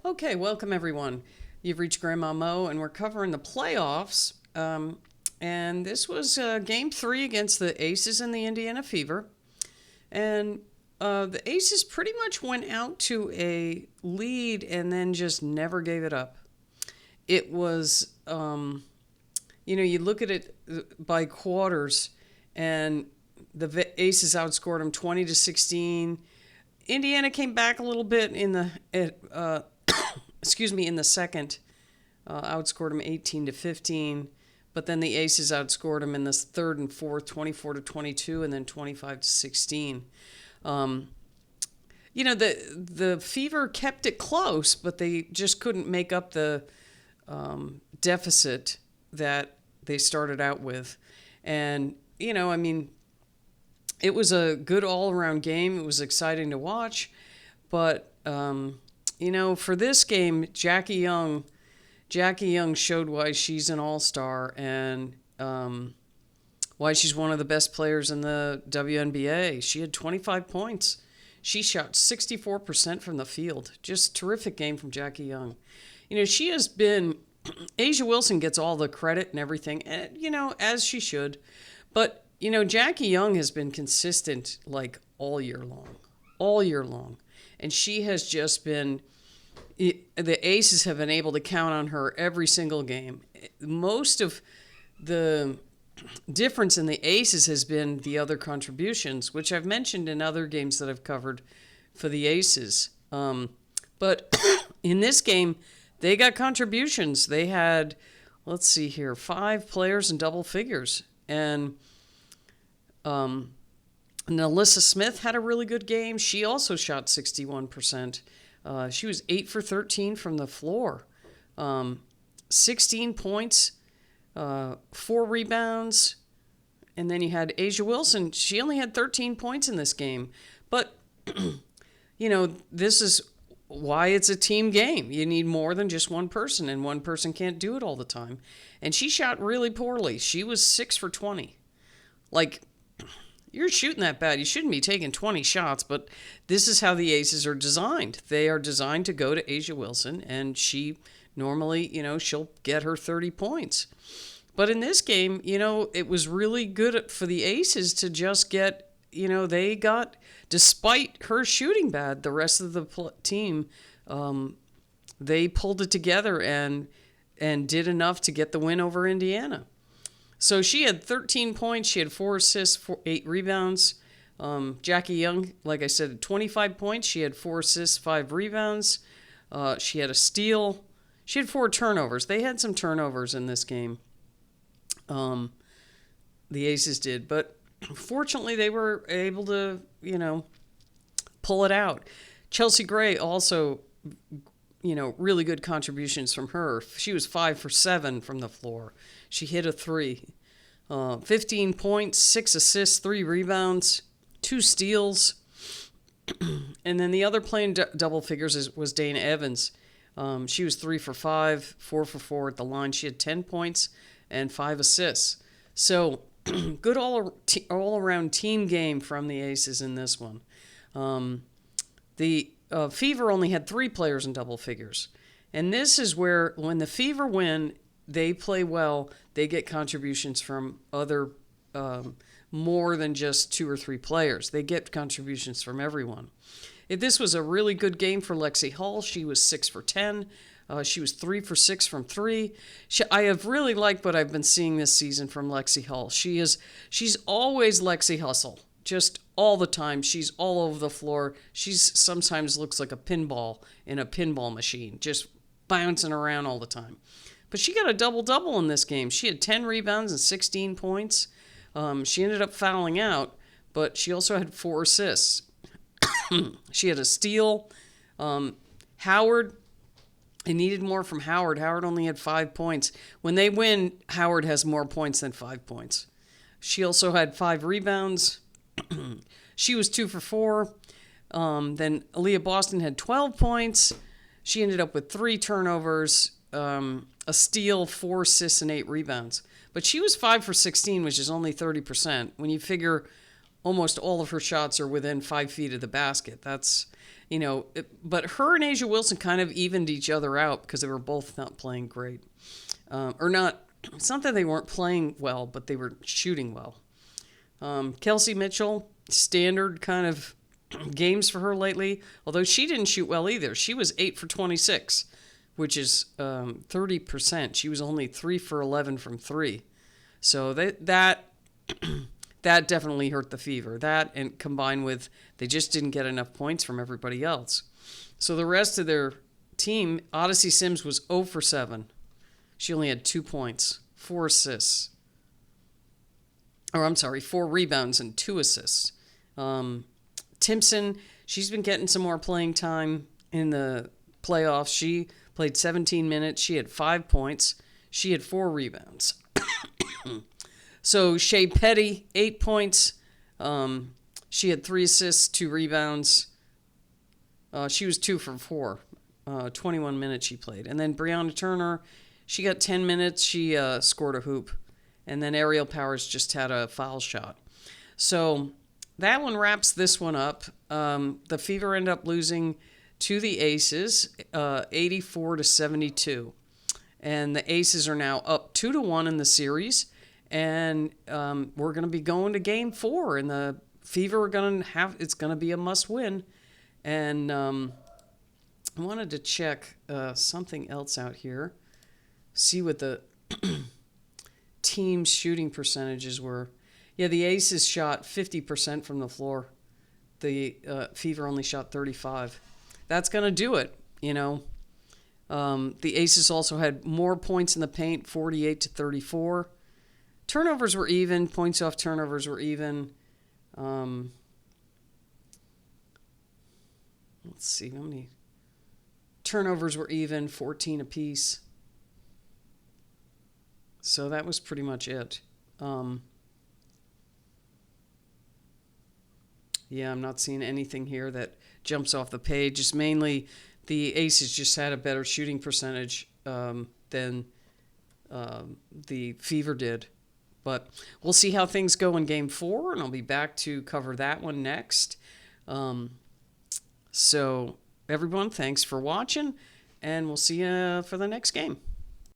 Okay, welcome everyone. You've reached Grandma Mo, and we're covering the playoffs. And this was game three against the Aces and the Indiana Fever. And the Aces pretty much went out to a lead and then just never gave it up. It was, you look at it by quarters, and the Aces outscored them 20-16. Indiana came back a little bit in the in the second, outscored them 18-15. But then the Aces outscored them in the third and fourth, 24-22, and then 25-16. The Fever kept it close, but they just couldn't make up the deficit that they started out with. And it was a good all-around game. It was exciting to watch, but for this game, Jackie Young showed why she's an all-star and why she's one of the best players in the WNBA. She had 25 points. She shot 64% from the field. Just terrific game from Jackie Young. She has been... A'ja Wilson gets all the credit and everything, and, as she should. But, Jackie Young has been consistent like all year long. And she has just been... The Aces have been able to count on her every single game. Most of the difference in the Aces has been the other contributions, which I've mentioned in other games that I've covered for the Aces. But in this game, they got contributions. They had, 5 players in double figures. And Alyssa Smith had a really good game. She also shot 61%. She was 8 for 13 from the floor. 16 points, 4 rebounds. And then you had A'ja Wilson. She only had 13 points in this game. But, this is why it's a team game. You need more than just one person, and one person can't do it all the time. And she shot really poorly. She was 6 for 20. You're shooting that bad. You shouldn't be taking 20 shots, but this is how the Aces are designed. They are designed to go to A'ja Wilson, and she normally, she'll get her 30 points. But in this game, it was really good for the Aces to just get, they got, despite her shooting bad, the rest of the team, they pulled it together and did enough to get the win over Indiana. So she had 13 points. She had 4 assists, 8 rebounds. Jackie Young, like I said, had 25 points. She had 4 assists, 5 rebounds. She had a steal. She had 4 turnovers. They had some turnovers in this game. The Aces did. But fortunately, they were able to, pull it out. Chelsea Gray also, really good contributions from her. She was 5 for 7 from the floor. She hit a 3. 15 points, 6 assists, 3 rebounds, 2 steals. And then the other playing double figures was Dana Evans. She was 3 for 5, 4 for 4 at the line. She had 10 points and 5 assists. So good all-around team game from the Aces in this one. The Fever only had 3 players in double figures. And this is where, when the Fever win, they play well, they get contributions from other, more than just 2 or 3 players. They get contributions from everyone. This was a really good game for Lexi Hull. She was 6 for 10. She was 3 for 6 from 3. I have really liked what I've been seeing this season from Lexi Hull. She's always Lexi Hustle. Just all the time. She's all over the floor. She's sometimes looks like a pinball in a pinball machine, just bouncing around all the time. But she got a double-double in this game. She had 10 rebounds and 16 points. She ended up fouling out, but she also had 4 assists. She had a steal. Howard, they needed more from Howard. Howard only had 5 points. When they win, Howard has more points than 5 points. She also had 5 rebounds. She was 2 for 4. Then Aaliyah Boston had 12 points. She ended up with 3 turnovers, a steal, 4 assists, and 8 rebounds. But she was 5 for 16, which is only 30%. When you figure almost all of her shots are within 5 feet of the basket, that's, But her and Asia Wilson kind of evened each other out because they were both not playing great. Or not, it's not that they weren't playing well, but they were shooting well. Kelsey Mitchell, standard kind of games for her lately, although she didn't shoot well either. She was 8 for 26, which is 30%. She was only 3 for 11 from 3. So that definitely hurt the Fever. That, and combined with they just didn't get enough points from everybody else. So the rest of their team, Odyssey Sims was 0 for 7. She only had 2 points, 4 assists. 4 rebounds and 2 assists. Timpson, she's been getting some more playing time in the playoffs. She played 17 minutes. She had 5 points. She had 4 rebounds. So Shea Petty, 8 points. She had 3 assists, 2 rebounds. She was 2 for 4. 21 minutes she played. And then Brianna Turner, she got 10 minutes. She scored a hoop. And then Ariel Powers just had a foul shot. So that one wraps this one up. The Fever end up losing to the Aces, 84-72. And the Aces are now up 2-1 in the series. And we're going to be going to Game 4. And the Fever are going to have, it's going to be a must-win. And I wanted to check something else out here. See what the team's shooting percentages were. Yeah, the Aces shot 50% from the floor. The Fever only shot 35%. That's going to do it, The Aces also had more points in the paint, 48-34. Turnovers were even. Points off turnovers were even. Let's see, how many turnovers were even, 14 apiece. So that was pretty much it. Yeah, I'm not seeing anything here that jumps off the page. It's mainly the Aces just had a better shooting percentage than the Fever did. But we'll see how things go in Game 4, and I'll be back to cover that one next. So, everyone, thanks for watching, and we'll see you for the next game.